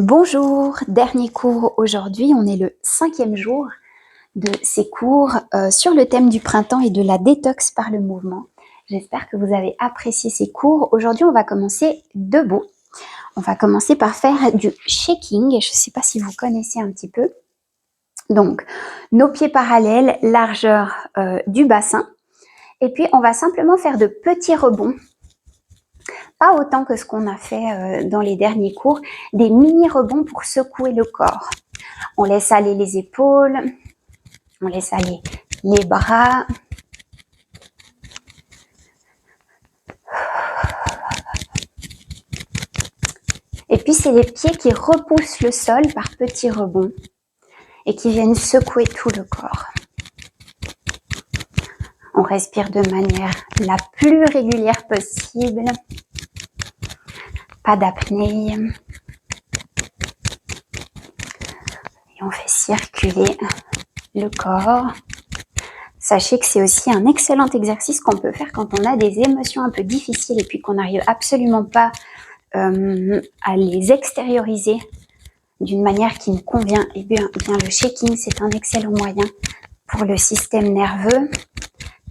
Bonjour, dernier cours aujourd'hui, on est le 5e jour de ces cours sur le thème du printemps et de la détox par le mouvement. J'espère que vous avez apprécié ces cours. Aujourd'hui, on va commencer debout. On va commencer par faire du shaking. Je ne sais pas si vous connaissez un petit peu. Donc, nos pieds parallèles, largeur du bassin. Et puis, on va simplement faire de petits rebonds. Pas autant que ce qu'on a fait dans les derniers cours, des mini-rebonds pour secouer le corps. On laisse aller les épaules, on laisse aller les bras. Et puis, c'est les pieds qui repoussent le sol par petits rebonds et qui viennent secouer tout le corps. On respire de manière la plus régulière possible. Pas d'apnée. Et on fait circuler le corps. Sachez que c'est aussi un excellent exercice qu'on peut faire quand on a des émotions un peu difficiles et puis qu'on n'arrive absolument pas à les extérioriser d'une manière qui nous convient. Et bien le shaking, c'est un excellent moyen pour le système nerveux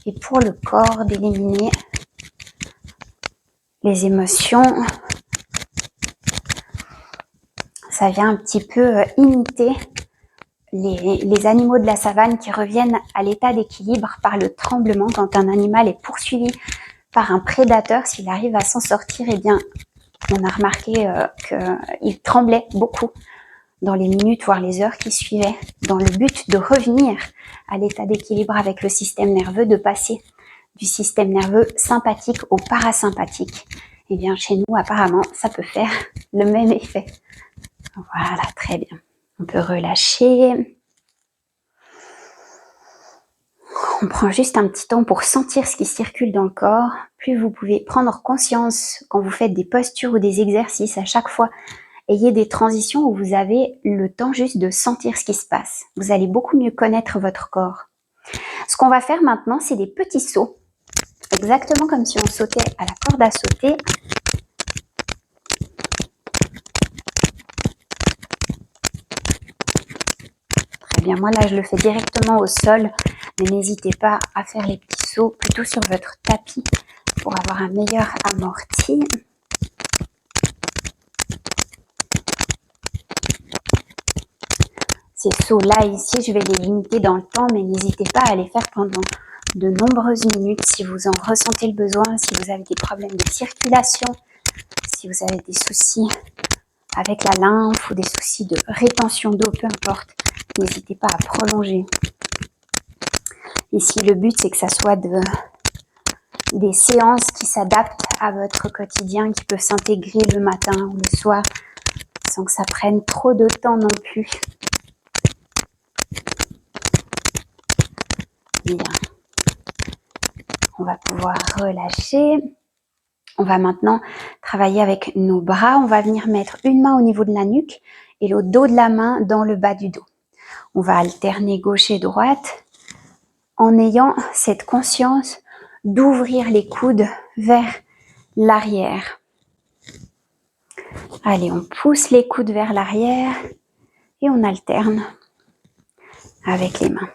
et pour le corps d'éliminer les émotions. Ça vient un petit peu imiter les animaux de la savane qui reviennent à l'état d'équilibre par le tremblement. Quand un animal est poursuivi par un prédateur, s'il arrive à s'en sortir, eh bien, on a remarqué qu'il tremblait beaucoup dans les minutes, voire les heures qui suivaient, dans le but de revenir à l'état d'équilibre avec le système nerveux, de passer du système nerveux sympathique au parasympathique. Eh bien, chez nous, apparemment, ça peut faire le même effet. Voilà, très bien. On peut relâcher. On prend juste un petit temps pour sentir ce qui circule dans le corps. Plus vous pouvez prendre conscience quand vous faites des postures ou des exercices à chaque fois, ayez des transitions où vous avez le temps juste de sentir ce qui se passe. Vous allez beaucoup mieux connaître votre corps. Ce qu'on va faire maintenant, c'est des petits sauts. Exactement comme si on sautait à la corde à sauter. Très bien, moi là je le fais directement au sol, mais n'hésitez pas à faire les petits sauts plutôt sur votre tapis pour avoir un meilleur amorti. Ces sauts-là ici, je vais les limiter dans le temps, mais n'hésitez pas à les faire pendant de nombreuses minutes si vous en ressentez le besoin, si vous avez des problèmes de circulation, si vous avez des soucis avec la lymphe ou des soucis de rétention d'eau, peu importe, n'hésitez pas à prolonger. Ici, le but, c'est que ça soit des séances qui s'adaptent à votre quotidien, qui peuvent s'intégrer le matin ou le soir, sans que ça prenne trop de temps non plus. Bien. On va pouvoir relâcher. On va maintenant travailler avec nos bras. On va venir mettre une main au niveau de la nuque et le dos de la main dans le bas du dos. On va alterner gauche et droite en ayant cette conscience d'ouvrir les coudes vers l'arrière. Allez, on pousse les coudes vers l'arrière et on alterne avec les mains.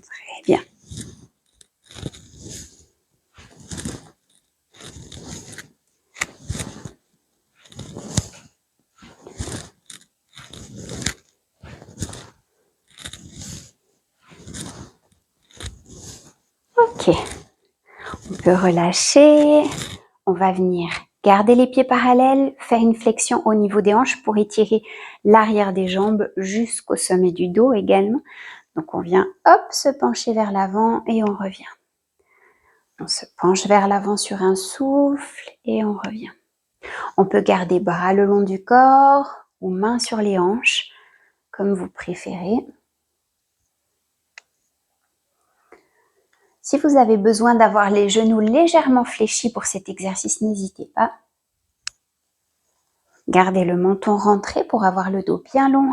Très bien. Ok, on peut relâcher, on va venir garder les pieds parallèles, faire une flexion au niveau des hanches pour étirer l'arrière des jambes jusqu'au sommet du dos également. Donc on vient, hop, se pencher vers l'avant et on revient. On se penche vers l'avant sur un souffle et on revient. On peut garder bras le long du corps ou mains sur les hanches, comme vous préférez. Si vous avez besoin d'avoir les genoux légèrement fléchis pour cet exercice, n'hésitez pas. Gardez le menton rentré pour avoir le dos bien long.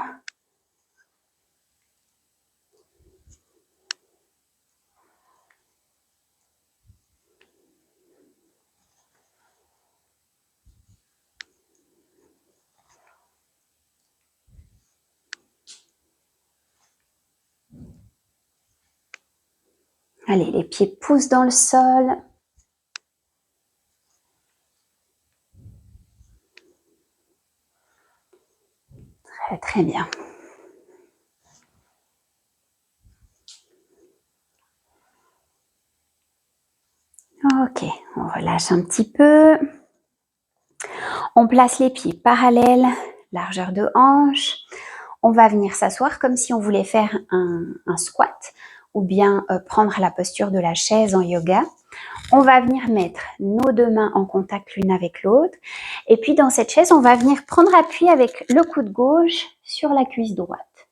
Allez, les pieds poussent dans le sol. Très, très bien. Ok, on relâche un petit peu. On place les pieds parallèles, largeur de hanche. On va venir s'asseoir comme si on voulait faire un squat ou bien prendre la posture de la chaise en yoga. On va venir mettre nos deux mains en contact l'une avec l'autre. Et puis dans cette chaise, on va venir prendre appui avec le coude gauche sur la cuisse droite.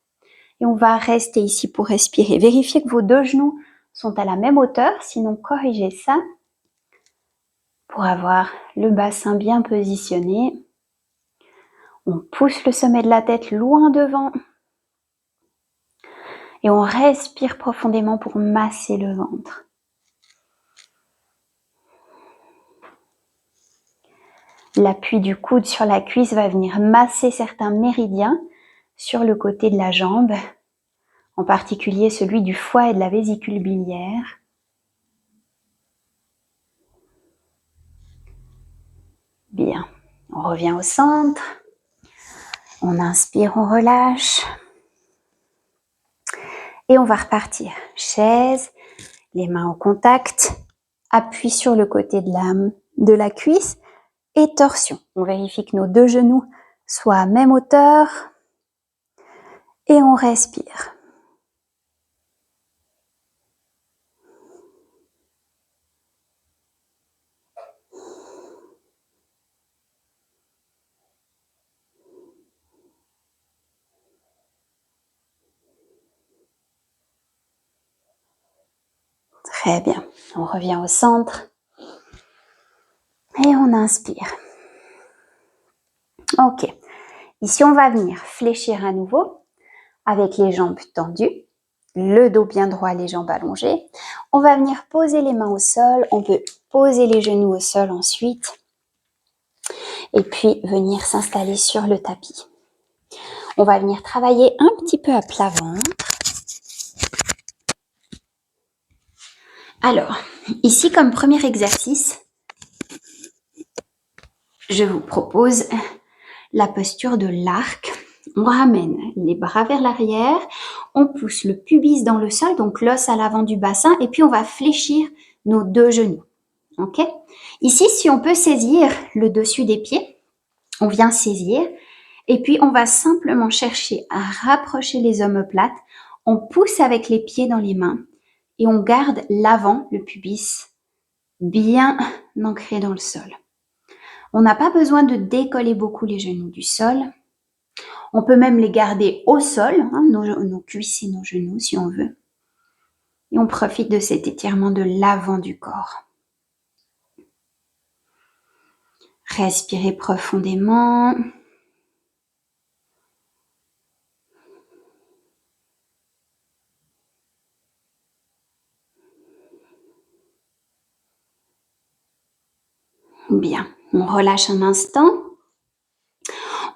Et on va rester ici pour respirer. Vérifiez que vos deux genoux sont à la même hauteur, sinon corrigez ça pour avoir le bassin bien positionné. On pousse le sommet de la tête loin devant. Et on respire profondément pour masser le ventre. L'appui du coude sur la cuisse va venir masser certains méridiens sur le côté de la jambe, en particulier celui du foie et de la vésicule biliaire. Bien, on revient au centre. On inspire, on relâche. Et on va repartir. Chaise, les mains au contact, appui sur le côté de la cuisse et torsion. On vérifie que nos deux genoux soient à même hauteur et on respire. Très bien. On revient au centre et on inspire. Ok. Ici, on va venir fléchir à nouveau avec les jambes tendues, le dos bien droit, les jambes allongées. On va venir poser les mains au sol. On peut poser les genoux au sol ensuite et puis venir s'installer sur le tapis. On va venir travailler un petit peu à plat ventre. Alors, ici, comme premier exercice, je vous propose la posture de l'arc. On ramène les bras vers l'arrière, on pousse le pubis dans le sol, donc l'os à l'avant du bassin, et puis on va fléchir nos deux genoux. Ok ? Ici, si on peut saisir le dessus des pieds, on vient saisir, et puis on va simplement chercher à rapprocher les omoplates. On pousse avec les pieds dans les mains, et on garde l'avant, le pubis, bien ancré dans le sol. On n'a pas besoin de décoller beaucoup les genoux du sol. On peut même les garder au sol, hein, nos cuisses et nos genoux si on veut. Et on profite de cet étirement de l'avant du corps. Respirez profondément. Bien, on relâche un instant.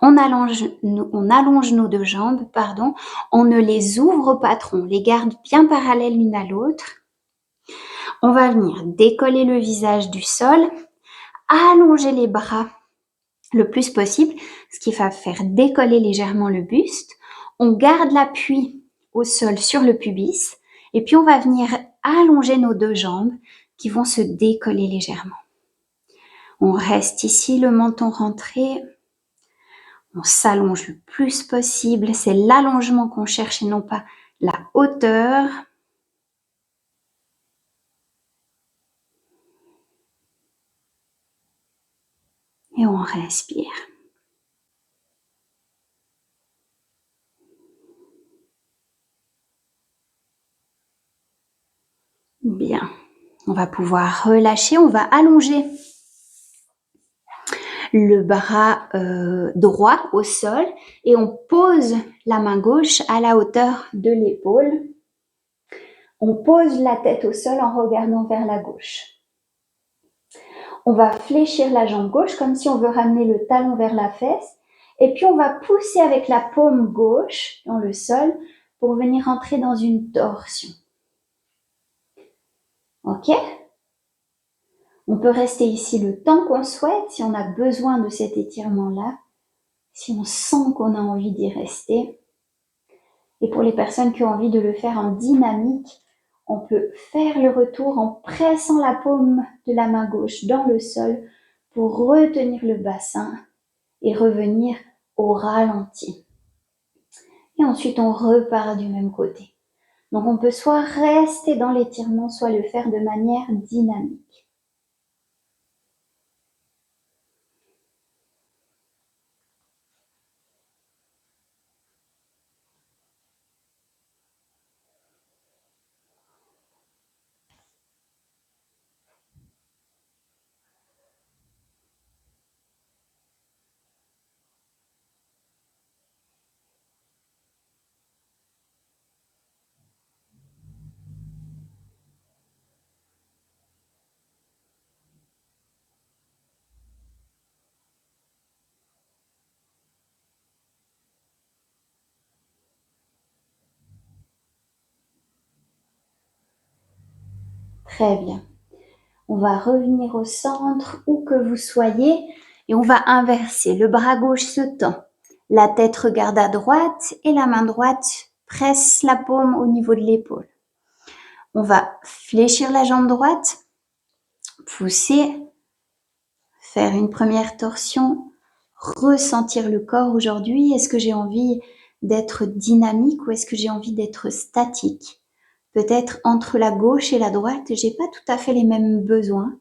On allonge nos deux jambes, pardon. On ne les ouvre pas trop, on les garde bien parallèles l'une à l'autre. On va venir décoller le visage du sol, allonger les bras le plus possible, ce qui va faire décoller légèrement le buste. On garde l'appui au sol sur le pubis et puis on va venir allonger nos deux jambes qui vont se décoller légèrement. On reste ici, le menton rentré. On s'allonge le plus possible. C'est l'allongement qu'on cherche et non pas la hauteur. Et on respire. Bien. On va pouvoir relâcher. On va allonger le bras droit au sol et on pose la main gauche à la hauteur de l'épaule. On pose la tête au sol en regardant vers la gauche. On va fléchir la jambe gauche comme si on veut ramener le talon vers la fesse. Et puis on va pousser avec la paume gauche dans le sol pour venir entrer dans une torsion. Ok? On peut rester ici le temps qu'on souhaite si on a besoin de cet étirement-là, si on sent qu'on a envie d'y rester. Et pour les personnes qui ont envie de le faire en dynamique, on peut faire le retour en pressant la paume de la main gauche dans le sol pour retenir le bassin et revenir au ralenti. Et ensuite, on repart du même côté. Donc, on peut soit rester dans l'étirement, soit le faire de manière dynamique. Très bien. On va revenir au centre où que vous soyez et on va inverser. Le bras gauche se tend. La tête regarde à droite et la main droite presse la paume au niveau de l'épaule. On va fléchir la jambe droite, pousser, faire une première torsion, ressentir le corps aujourd'hui. Est-ce que j'ai envie d'être dynamique ou est-ce que j'ai envie d'être statique? Peut-être entre la gauche et la droite, j'ai pas tout à fait les mêmes besoins.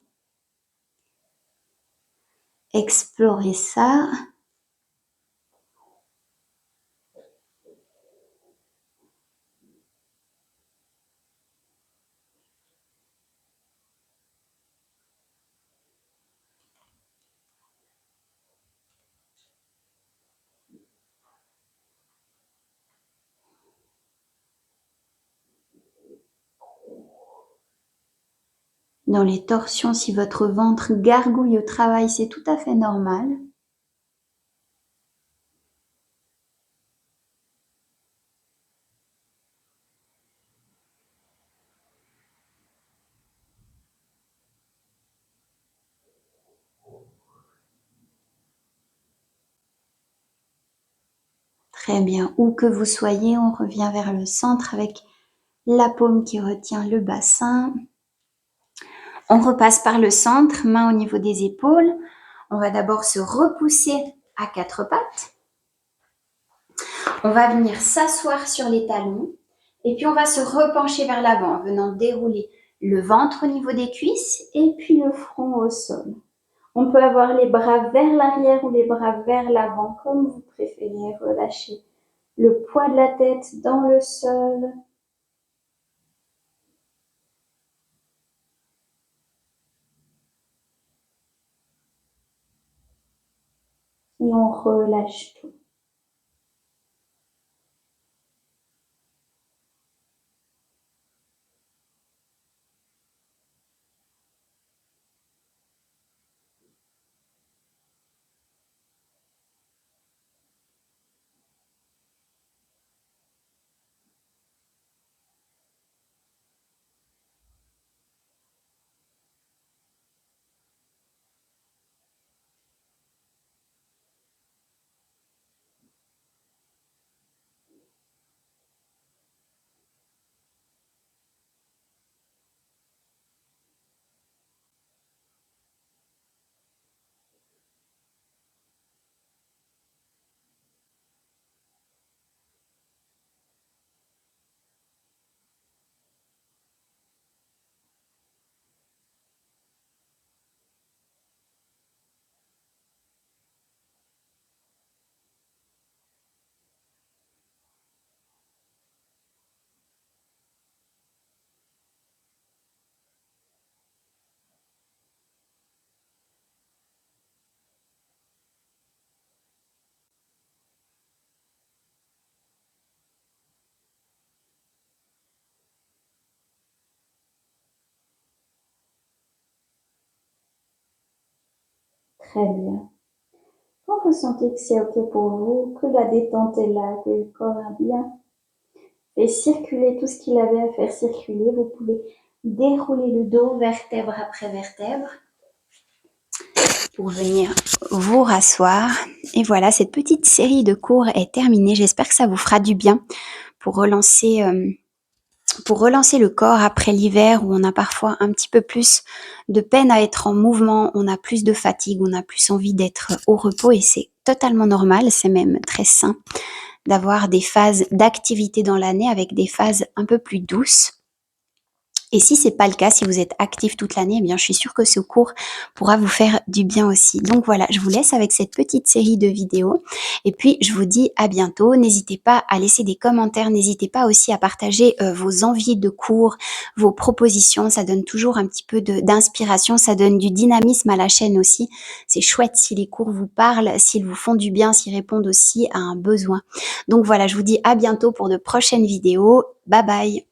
Explorer ça. Dans les torsions, si votre ventre gargouille au travail, c'est tout à fait normal. Très bien. Où que vous soyez, on revient vers le centre avec la paume qui retient le bassin. On repasse par le centre, main au niveau des épaules. On va d'abord se repousser à quatre pattes. On va venir s'asseoir sur les talons et puis on va se repencher vers l'avant en venant dérouler le ventre au niveau des cuisses et puis le front au sol. On peut avoir les bras vers l'arrière ou les bras vers l'avant, comme vous préférez. Relâchez le poids de la tête dans le sol. Et on relâche tout. Très bien. Quand vous sentez que c'est OK pour vous, que la détente est là, que le corps a bien fait circuler tout ce qu'il avait à faire circuler, vous pouvez dérouler le dos vertèbre après vertèbre pour venir vous rasseoir. Et voilà, cette petite série de cours est terminée. J'espère que ça vous fera du bien pour relancer le corps après l'hiver où on a parfois un petit peu plus de peine à être en mouvement, on a plus de fatigue, on a plus envie d'être au repos et c'est totalement normal, c'est même très sain d'avoir des phases d'activité dans l'année avec des phases un peu plus douces. Et si c'est pas le cas, si vous êtes actif toute l'année, eh bien, je suis sûre que ce cours pourra vous faire du bien aussi. Donc voilà, je vous laisse avec cette petite série de vidéos. Et puis, je vous dis à bientôt. N'hésitez pas à laisser des commentaires. N'hésitez pas aussi à partager vos envies de cours, vos propositions. Ça donne toujours un petit peu d'inspiration. Ça donne du dynamisme à la chaîne aussi. C'est chouette si les cours vous parlent, s'ils vous font du bien, s'ils répondent aussi à un besoin. Donc voilà, je vous dis à bientôt pour de prochaines vidéos. Bye bye!